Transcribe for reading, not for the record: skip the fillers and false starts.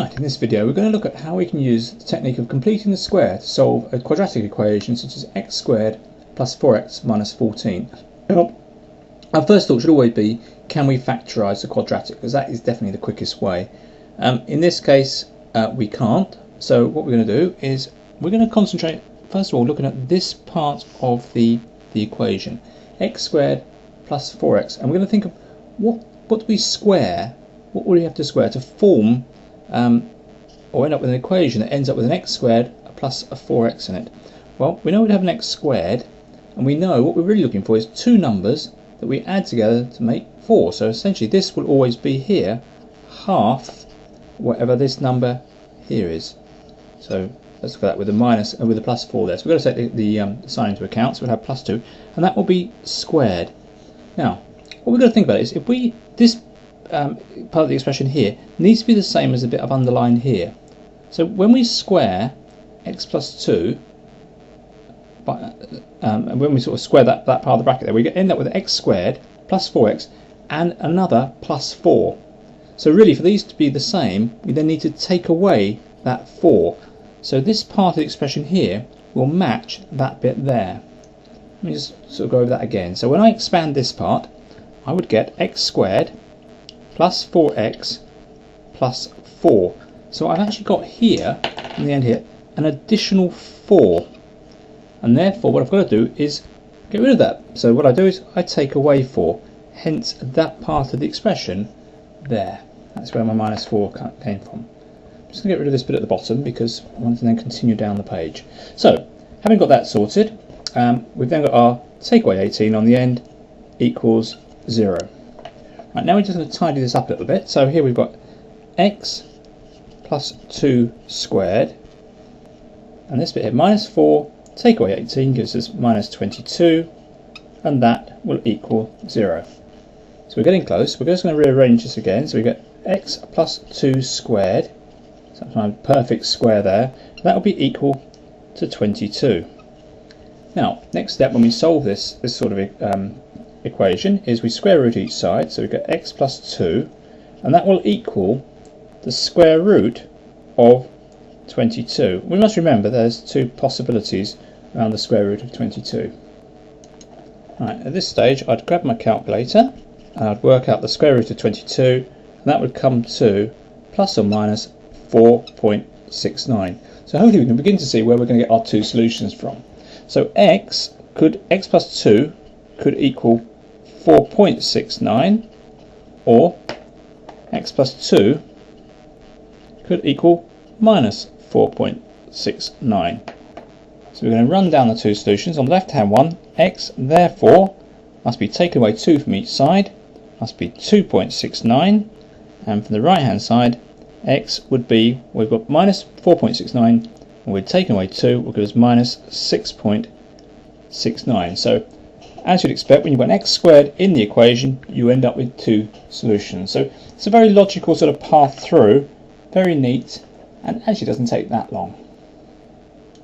Right, in this video we're going to look at how we can use the technique of completing the square to solve a quadratic equation such as x squared plus 4x minus 14. Now, our first thought should always be, can we factorise the quadratic? Because that is definitely the quickest way. In this case we can't, so what we're going to do is we're going to concentrate first of all looking at this part of the equation, x squared plus 4x, and we're going to think of what do we square, what would we have to square to form or end up with an equation that ends up with an x squared plus a 4x in it. Well, we know we'd have an x squared, and we know what we're really looking for is two numbers that we add together to make 4. So essentially this will always be here half whatever this number here is. So let's look at that with a minus and with a plus 4 there. So we've got to take the sign into account, so we'll have plus 2, and that will be squared. Now, what we've got to think about is if this part of the expression here needs to be the same as the bit I've underlined here. So when we square x plus 2, and when we sort of square that part of the bracket there, we end up with x squared plus 4x and another plus 4. So really, for these to be the same, we then need to take away that 4. So this part of the expression here will match that bit there. Let me just sort of go over that again. So when I expand this part, I would get x squared plus 4x plus 4. So I've actually got here, in the end here, an additional 4. And therefore what I've got to do is get rid of that. So what I do is I take away 4. Hence that part of the expression there. That's where my minus 4 came from. I'm just going to get rid of this bit at the bottom because I want to then continue down the page. So having got that sorted, we've then got our take away 18 on the end equals 0. Right, now we're just going to tidy this up a little bit. So here we've got x plus 2 squared, and this bit here minus 4, take away 18 gives us minus 22, and that will equal 0. So we're getting close. We're just going to rearrange this again. So we get x plus 2 squared, so that's my perfect square there. That will be equal to 22. Now, next step when we solve this sort of equation is we square root each side, so we get x plus 2, and that will equal the square root of 22. We must remember there's two possibilities around the square root of 22. Right, at this stage I'd grab my calculator and I'd work out the square root of 22, and that would come to plus or minus 4.69. So hopefully we can begin to see where we're going to get our two solutions from. So x plus 2 could equal 4.69, or x plus 2 could equal minus 4.69. So we're going to run down the two solutions. On the left hand one, x therefore must be taken away 2 from each side, must be 2.69, and from the right hand side x would be, we've got minus 4.69 and we've taken away 2 will give us minus 6.69. So as you'd expect, when you've got an x squared in the equation, you end up with two solutions. So it's a very logical sort of path through, very neat, and actually doesn't take that long.